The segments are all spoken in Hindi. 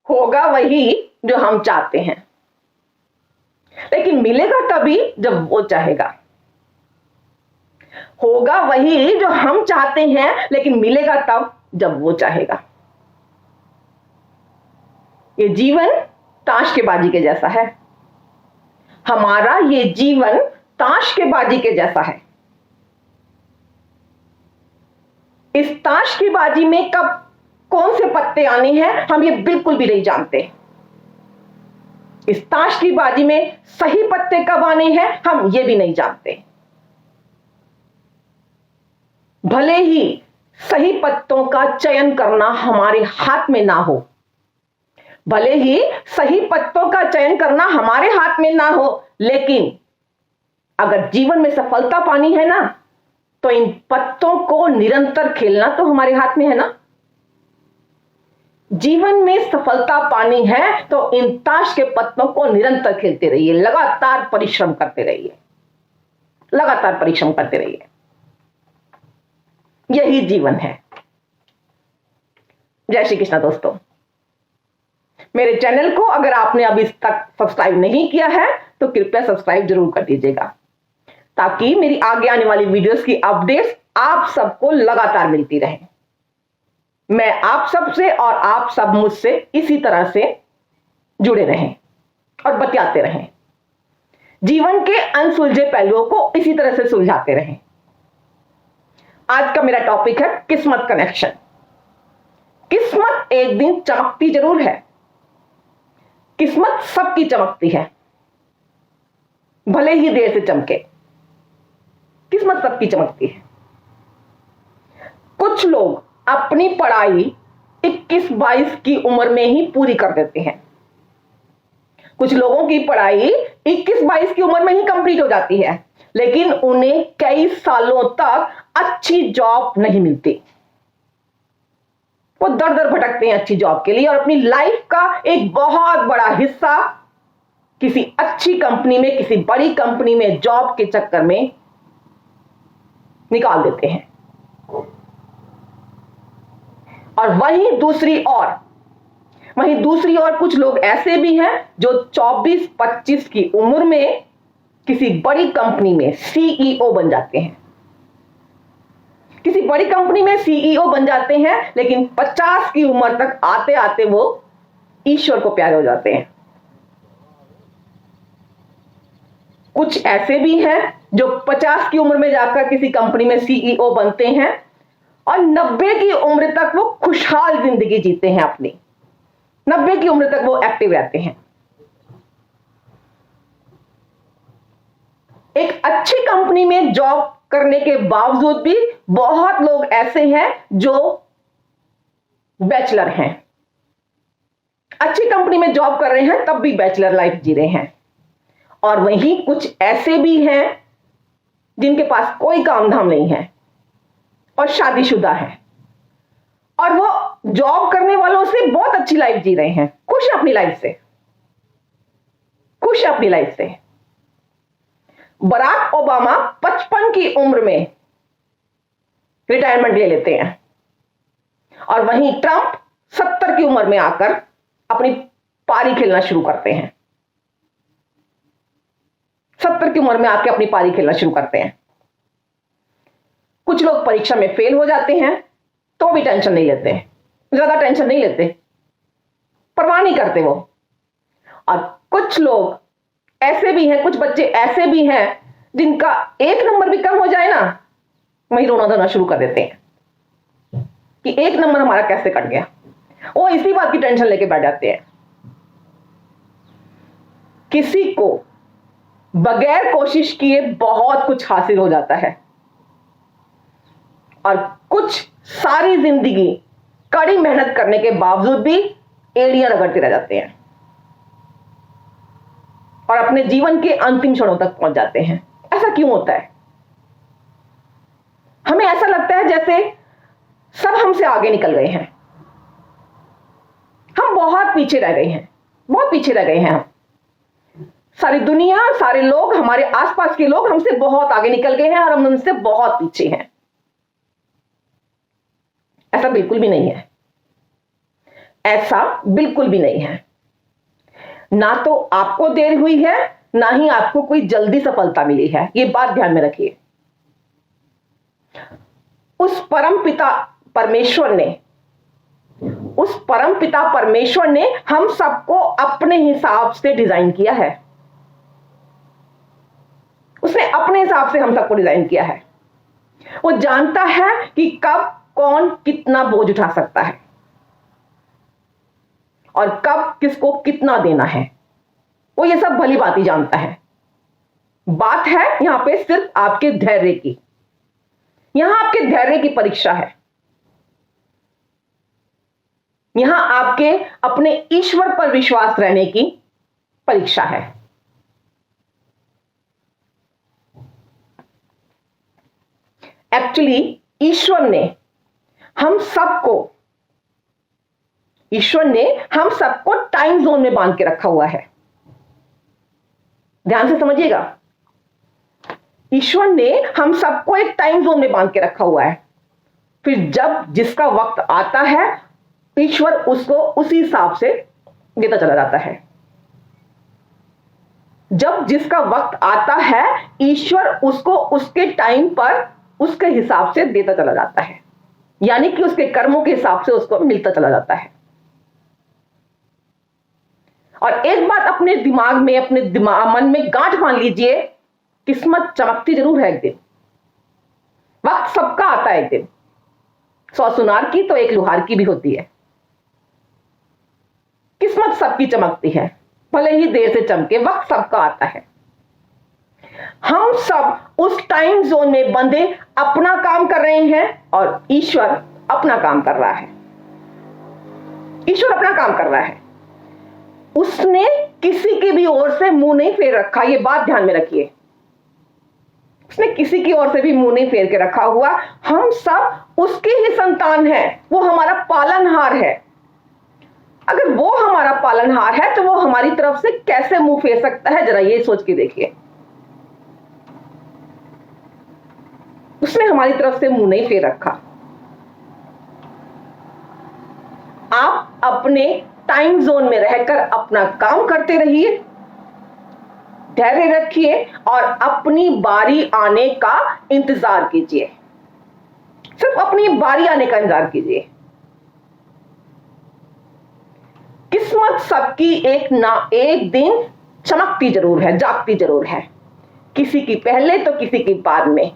होगा वही जो हम चाहते हैं, लेकिन मिलेगा तभी जब वो चाहेगा। होगा वही जो हम चाहते हैं, लेकिन मिलेगा तब जब वो चाहेगा। ये जीवन ताश के बाजी के जैसा है। हमारा ये जीवन ताश के बाजी के जैसा है। इस ताश की बाजी में कब कौन से पत्ते आने हैं हम ये बिल्कुल भी नहीं जानते। इस ताश की बाजी में सही पत्ते कब आने हैं हम ये भी नहीं जानते। भले ही सही पत्तों का चयन करना हमारे हाथ में ना हो, भले ही सही पत्तों का चयन करना हमारे हाथ में ना हो, लेकिन अगर जीवन में सफलता पानी है ना, तो इन पत्तों को निरंतर खेलना तो हमारे हाथ में है ना। जीवन में सफलता पानी है तो इन ताश के पत्तों को निरंतर खेलते रहिए, लगातार परिश्रम करते रहिए, लगातार परिश्रम करते रहिए। यही जीवन है। जय श्री कृष्ण दोस्तों। मेरे चैनल को अगर आपने अभी तक सब्सक्राइब नहीं किया है तो कृपया सब्सक्राइब जरूर कर दीजिएगा, ताकि मेरी आगे आने वाली वीडियोस की अपडेट्स आप सबको लगातार मिलती रहे। मैं आप सबसे और आप सब मुझसे इसी तरह से जुड़े रहें और बतियाते रहें, जीवन के अनसुलझे पहलुओं को इसी तरह से सुलझाते रहें। आज का मेरा टॉपिक है किस्मत कनेक्शन। किस्मत एक दिन चमकती जरूर है। किस्मत सबकी चमकती है, भले ही देर से चमके, किस्मत सबकी चमकती है। कुछ लोग अपनी पढ़ाई 21-22 की उम्र में ही पूरी कर देते हैं। कुछ लोगों की पढ़ाई 21-22 की उम्र में ही कंप्लीट हो जाती है, लेकिन उन्हें कई सालों तक अच्छी जॉब नहीं मिलती। वो दर दर भटकते हैं अच्छी जॉब के लिए और अपनी लाइफ का एक बहुत बड़ा हिस्सा किसी अच्छी कंपनी में, किसी बड़ी कंपनी में जॉब के चक्कर में निकाल देते हैं। और वहीं दूसरी ओर कुछ लोग ऐसे भी हैं जो 24-25 की उम्र में किसी बड़ी कंपनी में सीईओ बन जाते हैं। किसी बड़ी कंपनी में सीईओ बन जाते हैं, लेकिन 50 की उम्र तक आते आते वो ईश्वर को प्यारे हो जाते हैं। कुछ ऐसे भी हैं जो 50 की उम्र में जाकर किसी कंपनी में सीईओ बनते हैं और 90 की उम्र तक वो खुशहाल जिंदगी जीते हैं। अपनी 90 की उम्र तक वो एक्टिव रहते हैं। एक अच्छी कंपनी में जॉब करने के बावजूद भी बहुत लोग ऐसे हैं जो बैचलर हैं। अच्छी कंपनी में जॉब कर रहे हैं तब भी बैचलर लाइफ जी रहे हैं। और वहीं कुछ ऐसे भी हैं जिनके पास कोई काम धाम नहीं है और शादीशुदा है, और वो जॉब करने वालों से बहुत अच्छी लाइफ जी रहे हैं, खुश हैं अपनी लाइफ से, खुश हैं अपनी लाइफ से। बराक ओबामा 55 की उम्र में रिटायरमेंट ले लेते हैं, और वहीं ट्रंप 70 की उम्र में आकर अपनी पारी खेलना शुरू करते हैं। 70 की उम्र में आकर अपनी पारी खेलना शुरू करते हैं। कुछ लोग परीक्षा में फेल हो जाते हैं तो भी टेंशन नहीं लेते, ज्यादा टेंशन नहीं लेते, परवाह नहीं करते वो। और कुछ लोग ऐसे भी हैं, कुछ बच्चे ऐसे भी हैं जिनका एक नंबर भी कम हो जाए ना, वहीं रोना धोना शुरू कर देते हैं कि एक नंबर हमारा कैसे कट गया। वो इसी बात की टेंशन लेके बैठ जाते हैं। किसी को बगैर कोशिश किए बहुत कुछ हासिल हो जाता है, और कुछ सारी जिंदगी कड़ी मेहनत करने के बावजूद भी एड़ियां रगड़ते रह जाते हैं और अपने जीवन के अंतिम क्षणों तक पहुंच जाते हैं। ऐसा क्यों होता है? हमें ऐसा लगता है जैसे सब हमसे आगे निकल गए हैं, हम बहुत पीछे रह गए हैं, बहुत पीछे रह गए हैं। हम सारी दुनिया, सारे लोग, हमारे आसपास के लोग हमसे बहुत आगे निकल गए हैं और हम उनसे बहुत पीछे हैं। ऐसा बिल्कुल भी नहीं है। ऐसा बिल्कुल भी नहीं है। ना तो आपको देर हुई है, ना ही आपको कोई जल्दी सफलता मिली है। यह बात ध्यान में रखिए। उस परमपिता परमेश्वर ने हम सबको अपने हिसाब से डिजाइन किया है। उसने अपने हिसाब से हम सबको डिजाइन किया है। वो जानता है कि कब कौन कितना बोझ उठा सकता है और कब किसको कितना देना है। वो ये सब भली भांति जानता है। बात है यहां पे सिर्फ आपके धैर्य की। यहां आपके धैर्य की परीक्षा है। यहां आपके अपने ईश्वर पर विश्वास रहने की परीक्षा है। एक्चुअली ईश्वर ने हम सबको टाइम जोन में बांध के रखा हुआ है। ध्यान से समझिएगा। ईश्वर ने हम सबको एक टाइम जोन में बांध के रखा हुआ है। फिर जब जिसका वक्त आता है, ईश्वर उसको उसी हिसाब से देता चला जाता है। जब जिसका वक्त आता है, ईश्वर उसको उसके टाइम पर उसके हिसाब से देता चला जाता है। यानी कि उसके कर्मों के हिसाब से उसको मिलता चला जाता है। और एक बात अपने दिमाग में, अपने मन में गांठ बांध लीजिए, किस्मत चमकती जरूर है एक दिन। वक्त सबका आता है एक दिन। 100 सुनार की तो एक लुहार की भी होती है। किस्मत सबकी चमकती है, भले ही देर से चमके, वक्त सबका आता है। हम सब उस टाइम जोन में बंधे अपना काम कर रहे हैं और ईश्वर अपना काम कर रहा है। ईश्वर अपना काम कर रहा है। उसने किसी की भी ओर से मुंह नहीं फेर रखा। यह बात ध्यान में रखिए। उसने किसी की ओर से भी मुंह नहीं फेर के रखा हुआ। हम सब उसके ही संतान हैं। वो हमारा पालनहार है। अगर वो हमारा पालनहार है तो वो हमारी तरफ से कैसे मुंह फेर सकता है, जरा ये सोच के देखिए। उसने हमारी तरफ से मुंह नहीं फेर रखा। आप अपने टाइम जोन में रहकर अपना काम करते रहिए, धैर्य रखिए और अपनी बारी आने का इंतजार कीजिए। सिर्फ अपनी बारी आने का इंतजार कीजिए। किस्मत सबकी एक ना एक दिन चमकती जरूर है, जागती जरूर है। किसी की पहले तो किसी की बाद में।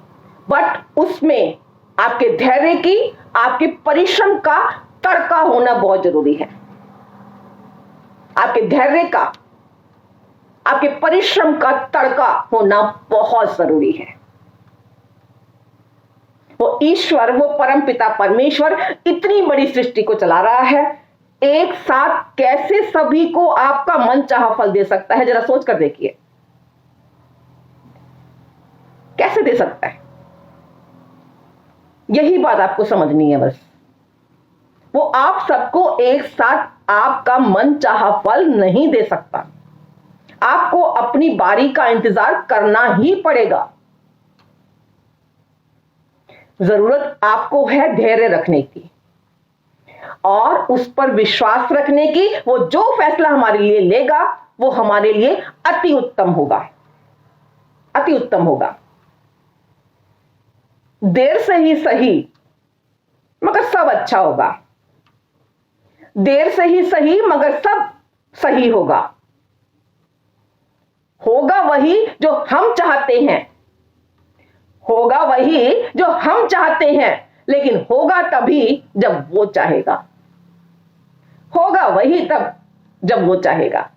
बट उसमें आपके धैर्य की, आपके परिश्रम का तड़का होना बहुत जरूरी है। आपके धैर्य का, आपके परिश्रम का तड़का होना बहुत जरूरी है। वो ईश्वर, वो परमपिता परमेश्वर इतनी बड़ी सृष्टि को चला रहा है, एक साथ कैसे सभी को आपका मनचाहा फल दे सकता है, जरा सोच कर देखिए। कैसे दे सकता है? यही बात आपको समझनी है बस। वो आप सबको एक साथ आपका मनचाहा फल नहीं दे सकता। आपको अपनी बारी का इंतजार करना ही पड़ेगा। जरूरत आपको है धैर्य रखने की और उस पर विश्वास रखने की। वो जो फैसला हमारे लिए लेगा वो हमारे लिए अति उत्तम होगा, अति उत्तम होगा। देर से ही सही मगर सब अच्छा होगा। देर से ही सही मगर सब सही होगा। होगा वही जो हम चाहते हैं, होगा वही जो हम चाहते हैं, लेकिन होगा तभी जब वो चाहेगा। होगा वही तब जब वो चाहेगा।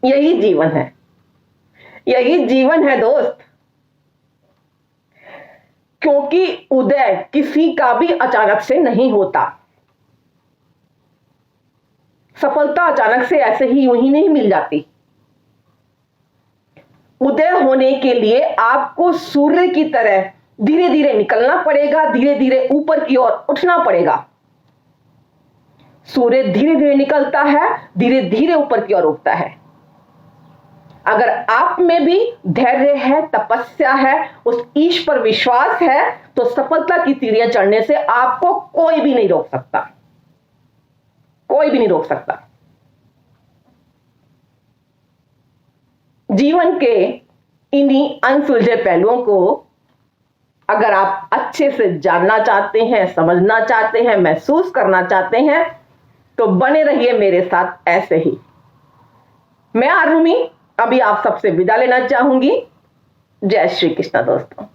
यही जीवन है, यही जीवन है दोस्त। क्योंकि उदय किसी का भी अचानक से नहीं होता। सफलता अचानक से ऐसे ही यूं ही नहीं मिल जाती। उदय होने के लिए आपको सूर्य की तरह धीरे धीरे निकलना पड़ेगा, धीरे धीरे ऊपर की ओर उठना पड़ेगा। सूर्य धीरे धीरे निकलता है, धीरे धीरे ऊपर की ओर उठता है। अगर आप में भी धैर्य है, तपस्या है, उस ईश पर विश्वास है, तो सफलता की सीढ़ियां चढ़ने से आपको कोई भी नहीं रोक सकता। कोई भी नहीं रोक सकता। जीवन के इन्हीं अनसुलझे पहलुओं को अगर आप अच्छे से जानना चाहते हैं, समझना चाहते हैं, महसूस करना चाहते हैं, तो बने रहिए मेरे साथ ऐसे ही। मैं आरुमि अभी आप सबसे विदा लेना चाहूंगी। जय श्री कृष्णा दोस्तों,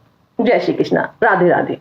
जय श्री कृष्णा, राधे राधे।